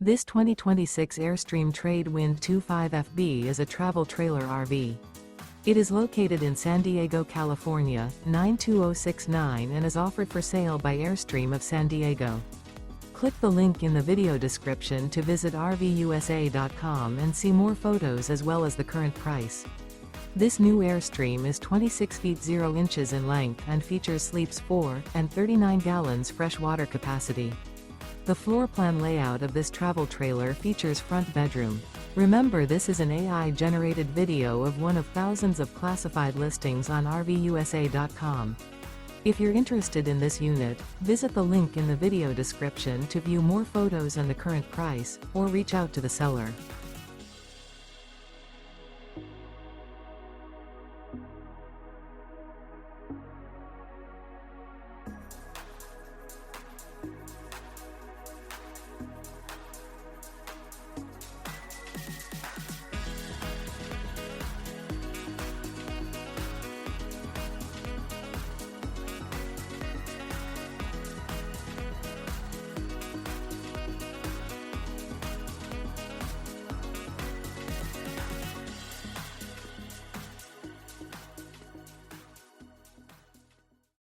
This 2026 Airstream Trade Wind 25FB is a travel trailer RV. It is located in San Diego, California, 92069 and is offered for sale by Airstream of San Diego. Click the link in the video description to visit RVUSA.com and see more photos as well as the current price. This new Airstream is 26 feet 0 inches in length and features sleeps 4 and 39 gallons fresh water capacity. The floor plan layout of this travel trailer features front bedroom. Remember, this is an AI-generated video of one of thousands of classified listings on RVUSA.com. If you're interested in this unit, visit the link in the video description to view more photos and the current price, or reach out to the seller.